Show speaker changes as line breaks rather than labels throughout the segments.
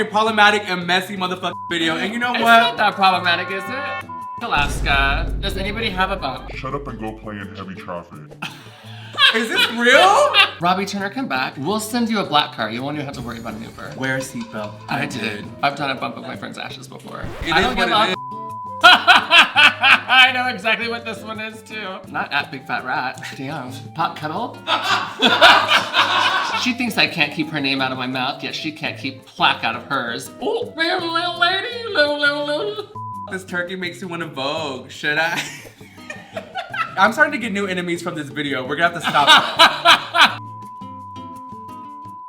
problematic and messy motherfucking video. And you know
It's
what?
not that problematic, is it? Alaska. Does anybody have a bump?
Shut up and go play in heavy traffic.
Is this real?
Robbie Turner, come back. We'll send you a black car. You won't even have to worry about an Uber.
Wear a seatbelt.
I did. I've done a bump of my friend's ashes before.
I don't give up.
I know exactly what this one is too. Not at Big Fat Rat. Damn. Pot kettle? She thinks I can't keep her name out of my mouth, yet she can't keep plaque out of hers. Oh, little lady, little.
This turkey makes me want to Vogue. Should I? I'm starting to get new enemies from this video. We're gonna have to stop.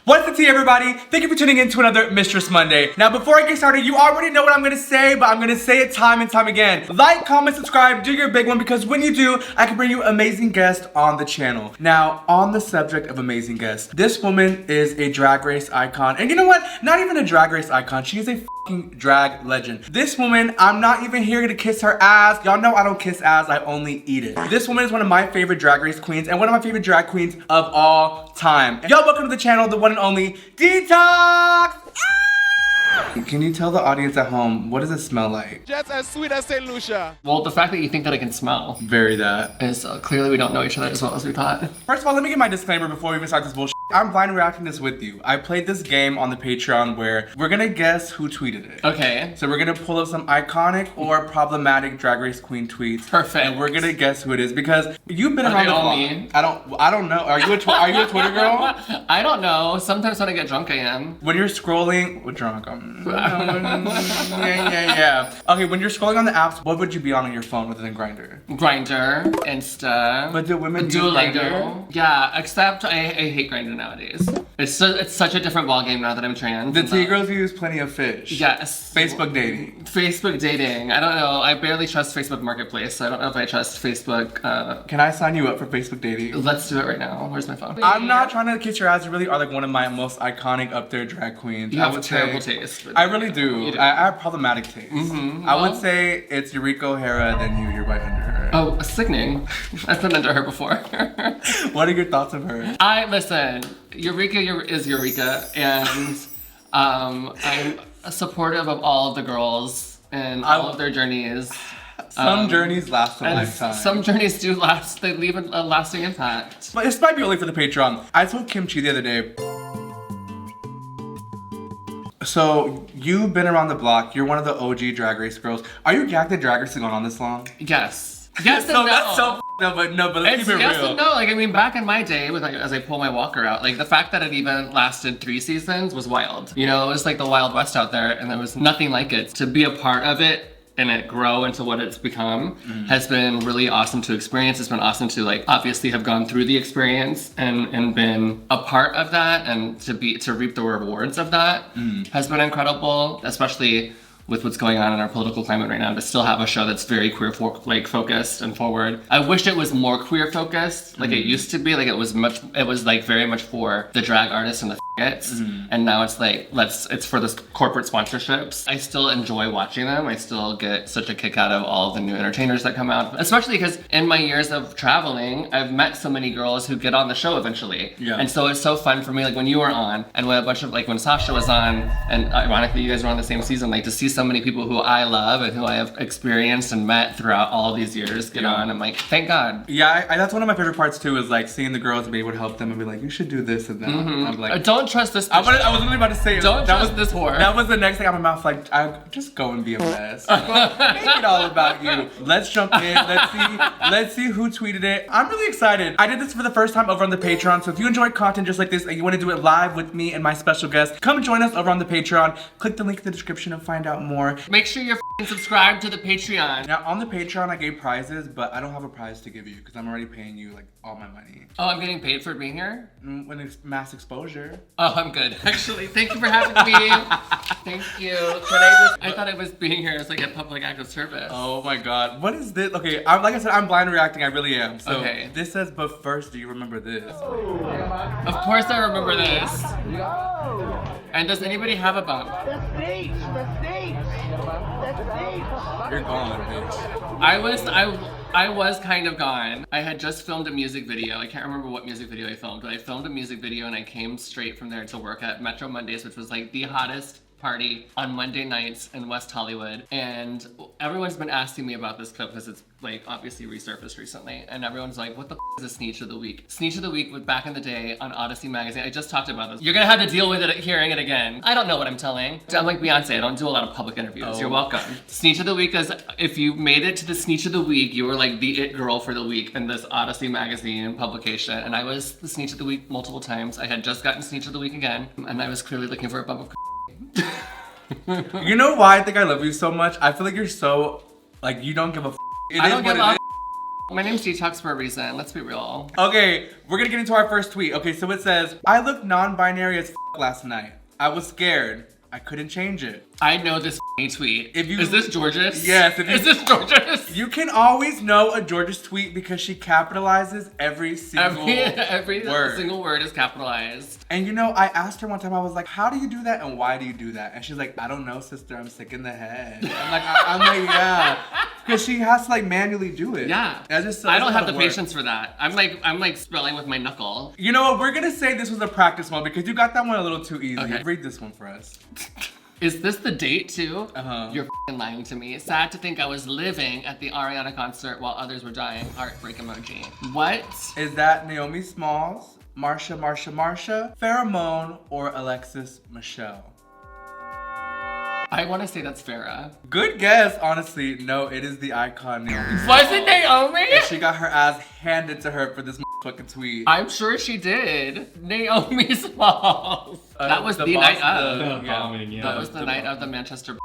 What's the tea, everybody? Thank you for tuning in to another Mistress Monday. Now, before I get started, you already know what I'm gonna say, but I'm gonna say it time and time again. Like, comment, subscribe, do your big one, because when you do, I can bring you amazing guests on the channel. Now, on the subject of amazing guests, this woman is a drag race icon. And you know what? Not even a drag race icon. She is a fucking drag legend. This woman, I'm not even here to kiss her ass. Y'all know I don't kiss ass, I only eat it. This woman is one of my favorite drag race queens and one of my favorite drag queens of all time. Y'all, welcome to the channel, the one and only Detox! Can you tell the audience at home, what does it smell like?
Just as sweet as St. Lucia.
Well, the fact that you think that I can smell
Very that.
is clearly we don't know each other as well as we thought.
First of all, let me get my disclaimer before we even start this bullshit. I'm blind reacting this with you. I played this game on the Patreon where we're gonna guess who tweeted it.
Okay.
So we're gonna pull up some iconic or problematic Drag Race Queen tweets.
Perfect.
And we're gonna guess who it is because you've been
Are
around
they
the
all
block.
me?
I don't know. Are you a Twitter girl?
I don't know. Sometimes when I get drunk, I am.
When you're scrolling, we're drunk. Yeah. Okay, when you're scrolling on the apps, what would you be on your phone other than Grindr?
Grindr, Insta.
But do women use Grindr?
Duolingo. Yeah, except I hate Grindr nowadays. It's such a different ballgame now that I'm trans.
The T-girls use Plenty of Fish.
Yes.
Facebook dating.
Facebook dating. I don't know. I barely trust Facebook Marketplace, so I don't know if I trust Facebook.
Can I sign you up for Facebook dating?
Let's do it right now. Where's my phone?
I'm not trying to kiss your ass. You really are like one of my most iconic up there drag queens.
You have a terrible taste.
I really do.
You do.
I have problematic taste. I would say it's Eureka O'Hara, then you're right under her.
Oh, sickening. I've been under her before.
What are your thoughts of her?
Listen, Eureka is Eureka, and I'm supportive of all of the girls and all of their journeys.
Some journeys last a
And
lifetime.
some journeys do last, they leave a lasting impact.
But this might be only for the Patreon. I told Kimchi the other day. So, you've been around the block. You're one of the OG Drag Race girls. Are you gagged that Drag Race has gone on this long?
Yes. Yes and
So
no.
that's so but let's
It's
keep it
yes
real.
and no. Like, I mean, back in my day, with as I pull my walker out, like the fact that it even lasted 3 seasons was wild. You know, it was like the Wild West out there, and there was nothing like it. To be a part of it and it grow into what it's become has been really awesome to experience. It's been awesome to like obviously have gone through the experience and been a part of that, and to reap the rewards of that has been incredible, especially with what's going on in our political climate right now, to still have a show that's very queer focused and forward. I wish it was more queer focused, like it used to be. Like it was like very much for the drag artists and the and now it's like it's for the corporate sponsorships. I still enjoy watching them. I still get such a kick out of all of the new entertainers that come out, especially because in my years of traveling, I've met so many girls who get on the show eventually.
Yeah.
And so it's so fun for me, like when you were on, and when a bunch of when Sasha was on, and ironically you guys were on the same season, like to see so many people who I love and who I have experienced and met throughout all these years get on. I'm like, thank God.
Yeah, that's one of my favorite parts too, is like seeing the girls and be able to help them and be like, you should do this and that. I'm like,
Don't trust this.
I was literally about to say,
Don't
that
trust
was
this whore.
That was the next thing out of my mouth. Like, I just go and be a mess. Make it all about you. Let's jump in. Let's see who tweeted it. I'm really excited. I did this for the first time over on the Patreon. So if you enjoy content just like this and you want to do it live with me and my special guest, come join us over on the Patreon. Click the link in the description to find out more.
Make sure you're subscribed to the Patreon.
Now on the Patreon, I gave prizes, but I don't have a prize to give you because I'm already paying you like all my money.
Oh, I'm getting paid for being here?
When it's mass exposure.
Oh, I'm good. Actually, thank you for having me. Thank you. I thought I was being here as like a public act of service.
Oh my God, what is this? Okay, like I said, I'm blind reacting, I really am. So
Okay.
This says, but first, do you remember this?
Of course I remember this. And does anybody have a bump?
You're gone, bitch.
I was kind of gone. I had just filmed a music video. I can't remember what music video I filmed, but I filmed a music video and I came straight from there to work at Metro Mondays, which was like the hottest party on Monday nights in West Hollywood, and everyone's been asking me about this clip because it's like obviously resurfaced recently, and everyone's like, what the is a Sneech of the Week? Sneech of the Week was back in the day on Odyssey magazine. I just talked about this. You're gonna have to deal with it hearing it again. I don't know what I'm telling. I'm like Beyonce, I don't do a lot of public interviews. Oh. You're welcome. Sneech of the Week is, if you made it to the Sneech of the Week, you were like the it girl for the week in this Odyssey magazine publication, and I was the Sneech of the Week multiple times. I had just gotten Sneech of the Week again, and I was clearly looking for a bump of
You know why I think I love you so much? I feel like you're so, like, you don't give a
I don't give a My name's Detox for a reason, let's be real.
Okay, we're gonna get into our first tweet. Okay, so it says, I looked non-binary as last night. I was scared. I couldn't change it.
I know this tweet. Is this George's?
Yes.
Is this George's?
You can always know a George's tweet because she capitalizes every single
every
word.
Single word is capitalized.
And you know, I asked her one time, I was like, how do you do that and why do you do that? And she's like, I don't know, sister, I'm sick in the head. I'm like, yeah. Because she has to like manually do it.
Yeah. I don't have the patience for that. I'm like spelling with my knuckle.
You know what, we're gonna say this was a practice one because you got that one a little too easy. Okay. Read this one for us.
Is this the date too?
Uh-huh.
You're lying to me. Sad to think I was living at the Ariana concert while others were dying. Heartbreak emoji. What?
Is that Naomi Smalls, Marsha, Pheromone, or Alexis Michelle?
I want to say that's Farrah.
Good guess, honestly. No, it is the icon Naomi.
Was it Naomi?
And she got her ass handed to her for this fucking tweet.
I'm sure she did. Naomi Smalls. That was the night of. That was the night of the Manchester.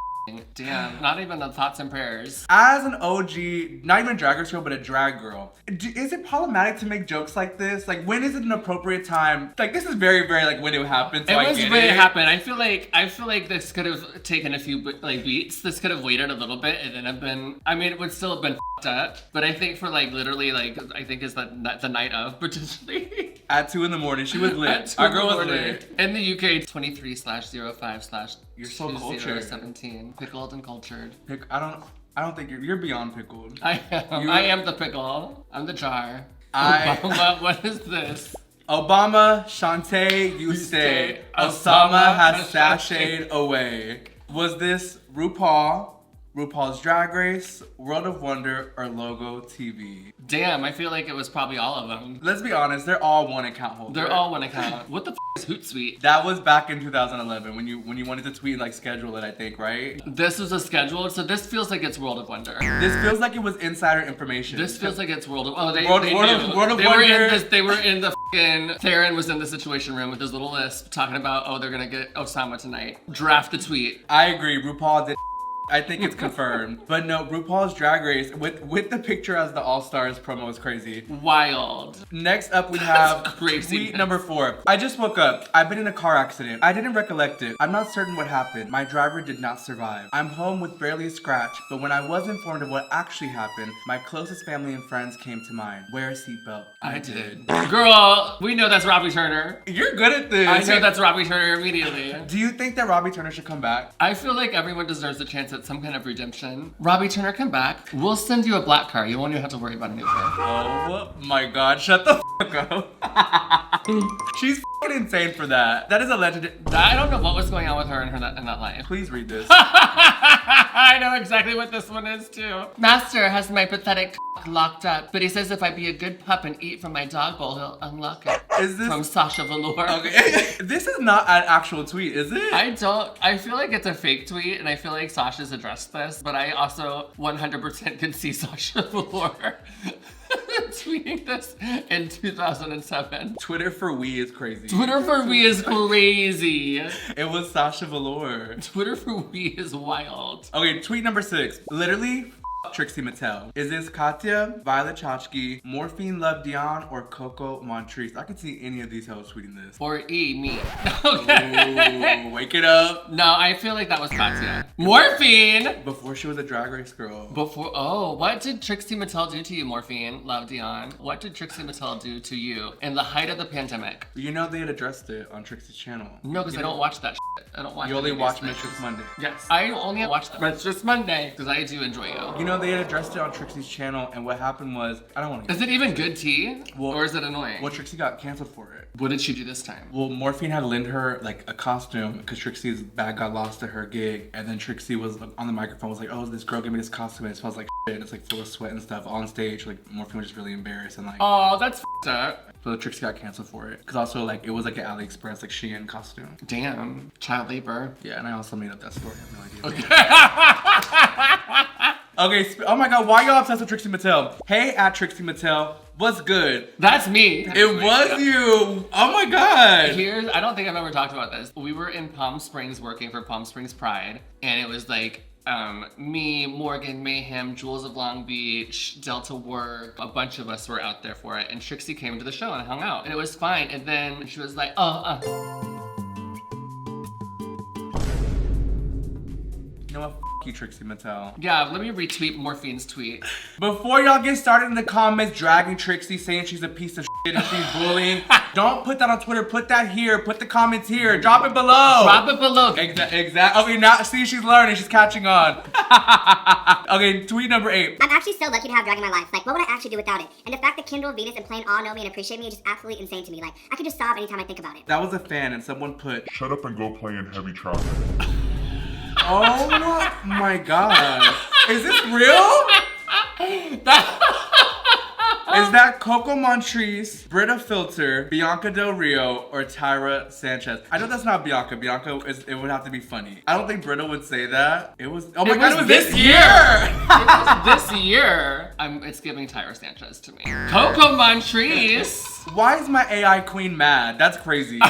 Damn, not even the thoughts and prayers.
As an OG, not even a drag race girl, but a drag girl, is it problematic to make jokes like this? Like, when is it an appropriate time? Like, this is very, very like when it happened. So
it was when it happened. I feel like this could have taken a few like beats. This could have waited a little bit and then have been. I mean, it would still have been fucked up. But I think for like literally like I think is the night of potentially.
At 2 a.m, she was lit. Our girl was lit.
In the UK, 23/05/
You're so cultured.
17. Pickled and cultured.
I don't think you're beyond pickled.
I am the pickle. I'm the jar. Obama, what is this?
Obama, Shantae, you stay. Osama has sashayed away. Was this RuPaul's Drag Race, World of Wonder, or Logo TV?
Damn, I feel like it was probably all of them.
Let's be honest, they're all one account holder.
They're all one account. What the is Hootsuite?
That was back in 2011 when you wanted to tweet and like schedule it, I think, right?
This was a schedule, so this feels like it's World of Wonder.
This feels like it was insider information.
This feels like it's World of they
World of Wonder.
They were in the fucking Theron was in the Situation Room with his little list talking about they're gonna get Osama tonight. Draft the tweet.
I agree. RuPaul did. I think it's confirmed. But no, RuPaul's Drag Race with the picture as the All-Stars promo is crazy.
Wild.
Next up we have tweet number 4. I just woke up. I've been in a car accident. I didn't recollect it. I'm not certain what happened. My driver did not survive. I'm home with barely a scratch, but when I was informed of what actually happened, my closest family and friends came to mind. Wear a seatbelt.
I did. Girl, we know that's Robbie Turner.
You're good at this.
I know that's Robbie Turner immediately.
Do you think that Robbie Turner should come back?
I feel like everyone deserves a chance at some kind of redemption. Robbie Turner, come back. We'll send you a black car. You won't even have to worry about a new car.
Oh my god, shut the fuck up. She's fucking insane for that. That is a legend.
I don't know what was going on with her in that life.
Please read this.
I know exactly what this one is too. Master has my pathetic locked up, but he says if I be a good pup and eat from my dog bowl, he'll unlock it.
Is this
from Sasha Velour?
Okay. This is not an actual tweet, is it?
I feel like it's a fake tweet, and I feel like Sasha's addressed this, but I also 100% can see Sasha Velour tweeting this in 2007.
Twitter for we is crazy.
Twitter for we is crazy.
It was Sasha Velour.
Twitter for we is wild.
Okay, tweet number 6. Literally, Trixie Mattel. Is this Katya, Violet Chachki, Morphine Love Dion, or Coco Montrese? I could see any of these hoes tweeting this.
Or me. Okay.
Ooh, wake it up.
No, I feel like that was Katya. Morphine!
Before she was a Drag Race girl.
What did Trixie Mattel do to you, Morphine Love Dion? What did Trixie Mattel do to you in the height of the pandemic?
You know they had addressed it on Trixie's channel.
No, because I don't watch that shit. I don't watch.
You only watch Mistress Monday.
Yes. I only watch Mistress Monday because I do enjoy you.
You know No, they had addressed it on Trixie's channel, and what happened was, I don't want to.
Is it even good tea? Or is it annoying?
Well, Trixie got canceled for it.
What did she do this time?
Well, Morphine had lent her like a costume because Trixie's bag got lost at her gig, and then Trixie was on the microphone, was like, "Oh, this girl gave me this costume, and it smells like shit. It's like full of sweat and stuff." On stage, like Morphine was just really embarrassed and like.
Oh, that's f***ed up.
So Trixie got canceled for it because also like it was like an AliExpress like Shein costume.
Damn, child labor.
Yeah, and I also made up that story. I have no idea. Okay, oh my god, why y'all obsessed with Trixie Mattel? Hey, at Trixie Mattel, what's good?
That's me.
It was you. Oh my god.
Here's, I don't think I've ever talked about this. We were in Palm Springs working for Palm Springs Pride, and it was like me, Morgan, Mayhem, Jules of Long Beach, Delta Work, a bunch of us were out there for it, and Trixie came to the show and hung out, and it was fine, and then she was like,
You know what? F you, Trixie Mattel.
Yeah, let me retweet Morphine's tweet.
Before y'all get started in the comments dragging Trixie, saying she's a piece of shit and she's bullying, don't put that on Twitter. Put that here. Put the comments here. Drop it below.
Drop it below.
Exactly. Okay, now see, she's learning. She's catching on. Okay, tweet number 8.
I'm actually so lucky to have drag in my life. Like, what would I actually do without it? And the fact that Kendall, Venus, and Plain all know me and appreciate me is just absolutely insane to me. Like, I could just sob anytime I think about it.
That was a fan, and someone put,
Shut up and go play in heavy traffic.
oh my god. Is this real? Is that Coco Montrese, Britta Filter, Bianca Del Rio, or Tyra Sanchez? I know that's not Bianca. It would have to be funny. I don't think Britta would say that. It was, oh my god, it was this year!
It was this year. It's giving Tyra Sanchez to me. Coco Montrese.
Why is my AI queen mad? That's crazy.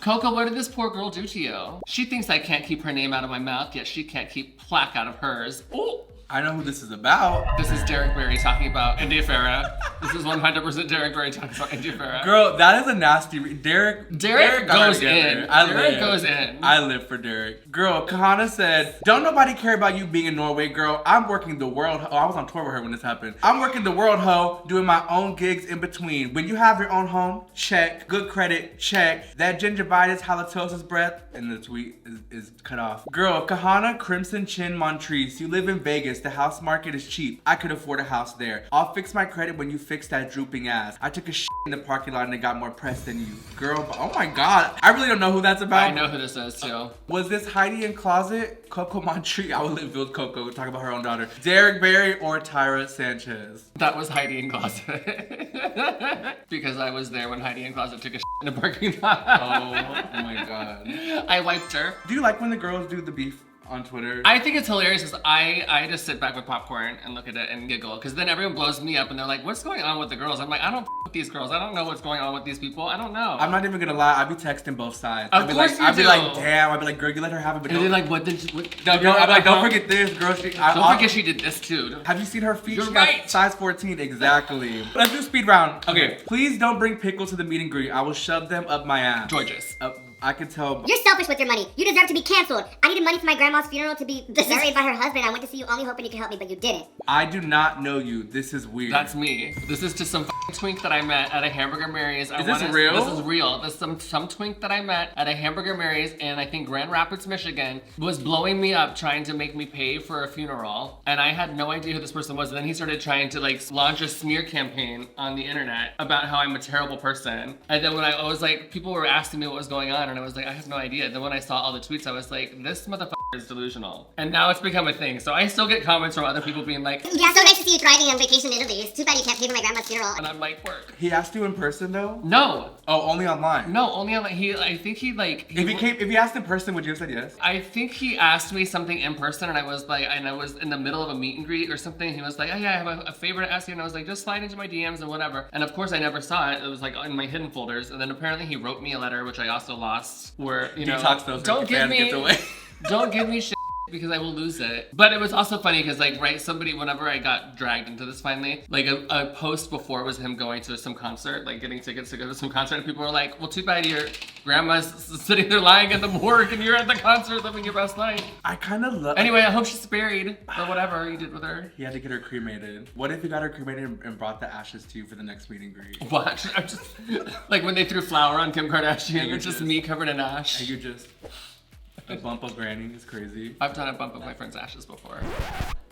Coco, what did this poor girl do to you? She thinks I can't keep her name out of my mouth, yet she can't keep plaque out of hers. Ooh.
I know who this is about.
This is Derek Barry talking about India Farah. This is 100% Derek Barry talking about India Farah.
Girl, that is a nasty Derek
goes in. Derek goes in.
I live for Derek. Girl, Kahana said, don't nobody care about you being in Norway, girl. I'm working the world. Oh, I was on tour with her when this happened. I'm working the world, ho, doing my own gigs in between. When you have your own home, check. Good credit, check. That gingivitis, halitosis breath, and the tweet is cut off. Girl, Kahana Crimson Chin Montrese, you live in Vegas. The house market is cheap. I could afford a house there. I'll fix my credit when you fix that drooping ass. I took a shit in the parking lot and it got more press than you. Girl, oh my god. I really don't know who that's about.
I know who this is too.
Was this Heidi in Closet? Coco Montrese? I would live with Coco. We're talking about her own daughter. Derek Barry or Tyra Sanchez?
That was Heidi in Closet. Because I was there when Heidi in Closet took a shit in the parking lot.
Oh my god.
I wiped her.
Do you like when the girls do the beef on Twitter?
I think it's hilarious because I just sit back with popcorn and look at it and giggle because then everyone blows me up and they're like, what's going on with the girls? I'm like, I don't with these girls. I don't know what's going on with these people. I don't know.
I'm not even gonna lie. I'd be texting both sides.
Of course you do.
I'd be like, damn. I'd be like, girl, you let her have it, but
and
don't.
they're like, what did you?
No, I'd be like, don't forget this, girl.
Don't forget she did this too.
Have you seen her feet?
You're
She
right.
got size 14, exactly. Let's do speed round. Okay, please don't bring pickles to the meet and greet. I will shove them up my ass.
Georges.
I can tell.
You're selfish with your money. You deserve to be canceled. I needed money for my grandma's funeral to be buried by her husband. I went to see you only hoping you could help me, but you didn't.
I do not know you. This is weird.
That's me. This is just some twink that I met at a Hamburger Mary's.
Is this real?
This is real. This is some twink that I met at a Hamburger Mary's in, I think, Grand Rapids, Michigan, was blowing me up trying to make me pay for a funeral. And I had no idea who this person was. And then he started trying to like launch a smear campaign on the internet about how I'm a terrible person. And then when I was like, people were asking me what was going on and I was like, I have no idea. Then when I saw all the tweets, I was like, this motherfucker is delusional. And now it's become a thing. So I still get comments from other people being like,
yeah, so nice to see you thriving on vacation in Italy. It's too bad you can't pay for my grandma's funeral.
and I'm like, work.
He asked you in person though?
No.
Oh, only online?
No, only on I think he like.
If he asked in person, would you have said yes?
I think he asked me something in person and I was in the middle of a meet and greet or something. He was like, oh yeah, I have a favor to ask you. And I was like, just slide into my DMs and whatever. And of course I never saw it. It was like in my hidden folders. And then apparently he wrote me a letter, which I also lost, where, you know,
Detox those
don't give me,
away.
don't give me shit because I will lose it. But it was also funny because like, right, somebody, whenever I got dragged into this finally, like a post before was him going to some concert, like getting tickets to go to some concert, and people were like, well, too bad your grandma's sitting there lying in the morgue and you're at the concert living your best life.
I kind of love.
Anyway, I hope she's buried or whatever you did with her.
He had to get her cremated. What if he got her cremated and brought the ashes to you for the next meet and greet?
What? I'm just like when they threw flour on Kim Kardashian, it's just me covered in ash.
And you just a bump of granny is crazy.
I've done a bump of my friend's ashes before.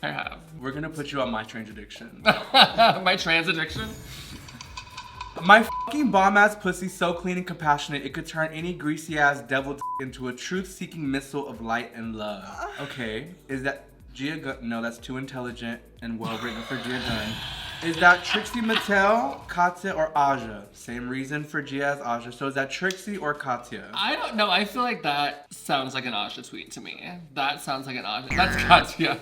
I have.
We're gonna put you on my strange addiction.
My trans addiction?
My fucking bomb-ass pussy so clean and compassionate, it could turn any greasy-ass devil into a truth-seeking missile of light and love. Okay, is that Gia Gunn? No, that's too intelligent and well-written for Gia Gunn. Is that Trixie Mattel, Katya, or Aja? Same reason for Gia as Aja. So is that Trixie or Katya?
I don't know. I feel like that sounds like an Aja tweet to me. That sounds like an Aja. That's Katya.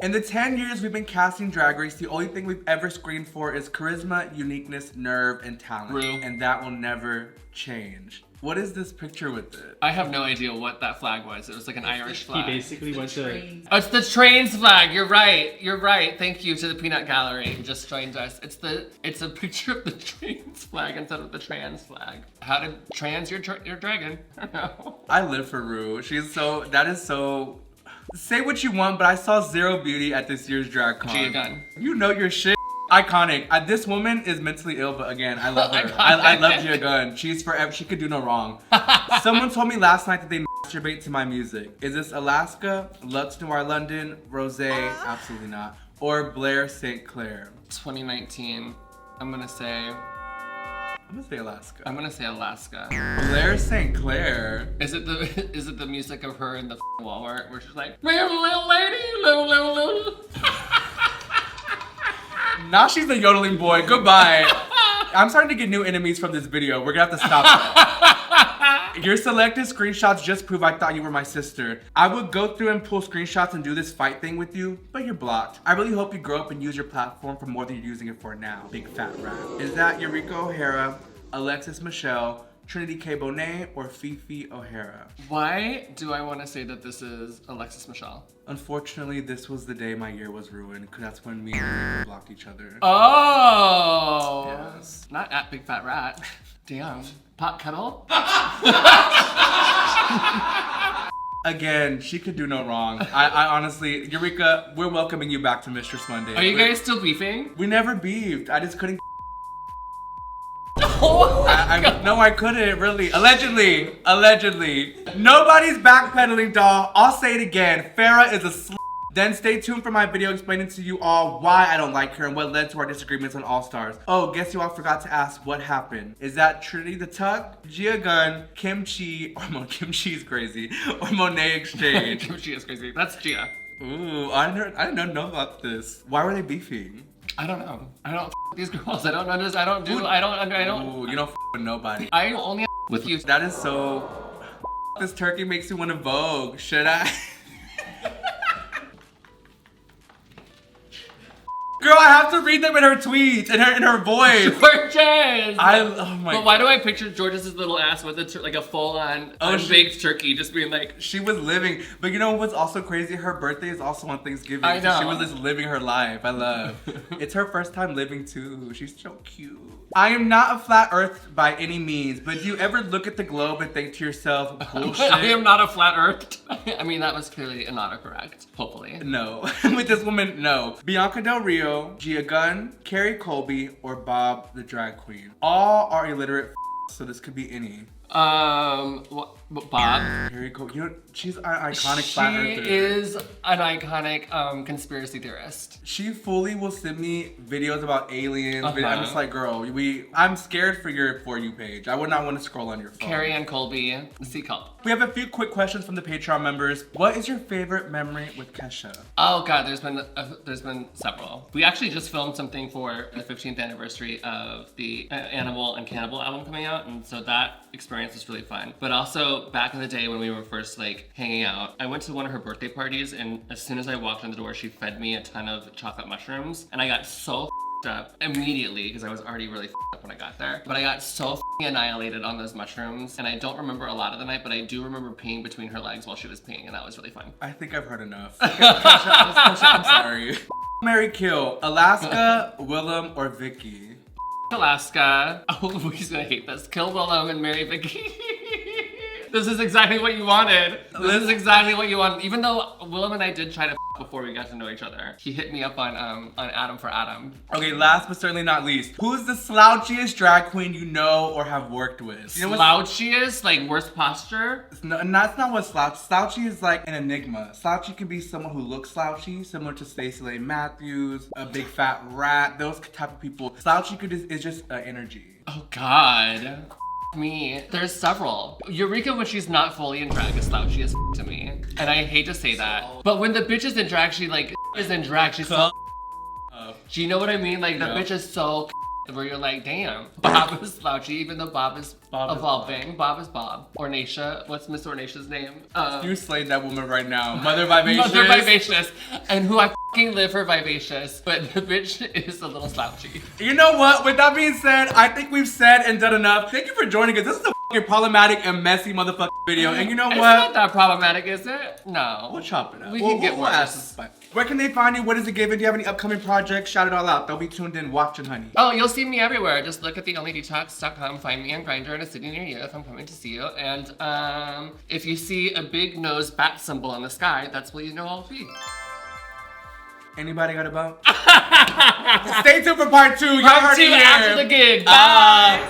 In the 10 years we've been casting Drag Race, the only thing we've ever screened for is charisma, uniqueness, nerve, and talent.
Rue.
And that will never change. What is this picture with it?
I have no idea what that flag was. It was like an Irish flag.
He basically went to...
Oh, it's the trains flag. You're right. You're right. Thank you to the Peanut Gallery who just joined us. It's a picture of the trains flag instead of the trans flag. How to trans your dragon? I don't know.
I live for Rue. That is so... Say what you want, but I saw zero beauty at this year's DragCon.
Gia Gunn.
You know your shit. Iconic. This woman is mentally ill, but again, I love her. I love Gia Gunn. She's forever. She could do no wrong. Someone told me last night that they masturbate to my music. Is this Alaska, Lux Noir London, Rosé? Absolutely not. Or Blair St. Clair?
2019. I'm gonna say
Alaska.
I'm gonna say Alaska.
Blair St. Clair.
Is it the music of her in the Walmart where she's like, little lady, little.
Now she's the yodeling boy. Goodbye. I'm starting to get new enemies from this video. We're gonna have to stop that. Your selected screenshots just prove I thought you were my sister. I would go through and pull screenshots and do this fight thing with you, but you're blocked. I really hope you grow up and use your platform for more than you're using it for now. Big fat rat. Is that Eureka O'Hara, Alexis Michelle, Trinity K. Bonet, or Fifi O'Hara?
Why do I want to say that this is Alexis Michelle?
Unfortunately, this was the day my year was ruined, because that's when me and Eureka blocked each other.
Oh!
Yes.
Not at Big Fat Rat. Damn. Pot kettle?
Again, she could do no wrong. I honestly, Eureka, we're welcoming you back to Mistress Monday.
Are you guys still beefing?
We never beefed. I just couldn't.
Oh my God.
No, I couldn't, really. Allegedly. Nobody's backpedaling, doll. I'll say it again. Farrah is a Then stay tuned for my video explaining to you all why I don't like her and what led to our disagreements on All Stars. Oh, guess you all forgot to ask what happened. Is that Trinity the Tuck, Gia Gunn, Kimchi, or Kimchi is crazy, or Monet Exchange?
Kimchi is crazy. That's Gia.
Ooh, I didn't know about this. Why were they beefing?
I don't know. I don't these girls. I don't.
Ooh, you don't with nobody.
I only with you.
That is so. This turkey makes you want to Vogue. Should I? Girl, I have to read them in her tweets, in her voice.
Georges!
Oh my.
But why do I picture Georges' little ass with like a full-on unbaked turkey, just being like...
She was living, but you know what's also crazy? Her birthday is also on Thanksgiving.
I know.
So she was just living her life. I love. It's her first time living too. She's so cute. I am not a flat earth by any means, but do you ever look at the globe and think to yourself, bullshit?
I am not a flat earth. I mean, that was clearly not correct, hopefully.
No. With this woman, no. Bianca Del Rio, Gia Gunn, Carrie Colby, or Bob the Drag Queen. All are illiterate, so this could be any.
Bob?
Carrie Colby, you know, she's an iconic flat earther.
She is an iconic conspiracy theorist.
She fully will send me videos about aliens. I'm just like, girl, I'm scared for your For You page. I would not want to scroll on your phone.
Carrie and Colby, seek help.
We have a few quick questions from the Patreon members. What is your favorite memory with Kesha?
Oh God, there's been several. We actually just filmed something for the 15th anniversary of the Animal and Cannibal album coming out, and so that experience was really fun. But also back in the day when we were first like hanging out, I went to one of her birthday parties, and as soon as I walked in the door, she fed me a ton of chocolate mushrooms, and I got so up immediately because I was already really up when I got there. But I got so annihilated on those mushrooms, and I don't remember a lot of the night, but I do remember peeing between her legs while she was peeing, and that was really fun.
I think I've heard enough. Kesha, I'm sorry. Marry, kill, Alaska, Willam, or Vicky?
Alaska. Oh, he's gonna hate this. Kill Willam and marry Vicky. This is exactly what you wanted. This is exactly what you wanted. Even though Willam and I did try to before we got to know each other. He hit me up on Adam for Adam.
Okay, last but certainly not least, who's the slouchiest drag queen you know or have worked with? You know
Slouchiest? Like worst posture?
No, and that's not what slouchy is like an enigma. Slouchy can be someone who looks slouchy, similar to Stacey Lane Matthews, a big fat rat, those type of people. Slouchy is just energy.
Oh God. Me. There's several. Eureka, when she's not fully in drag, is slouchy as to me. And I hate to say that. But when the bitch is in drag, she like is in drag, she's so do you know what I mean? Like the bitch is so where you're like, damn. Bob is slouchy, even though Bob is evolving. Bob is Bob. Ornacia. What's Miss Ornacia's name?
You slayed that woman right now. Mother Vivacious.
Mother Vivacious. And who I fucking live for Vivacious. But the bitch is a little slouchy.
You know what? With that being said, I think we've said and done enough. Thank you for joining us. This is a fucking problematic and messy motherfucking video. And you know what?
It's not that problematic, is it? No.
We'll chop it up.
We can get worse.
Where can they find you? What is it given? Do you have any upcoming projects? Shout it all out. They'll be tuned in watching, honey.
Oh, you'll see me everywhere. Just look at theonlydetox.com. Find me on Grindr in a city near you if I'm coming to see you. And if you see a big nose bat symbol in the sky, that's what you know I'll be.
Anybody got a bump? Stay tuned for part 2. Y'all
Part
heard it
2
here.
after the gig. Bye.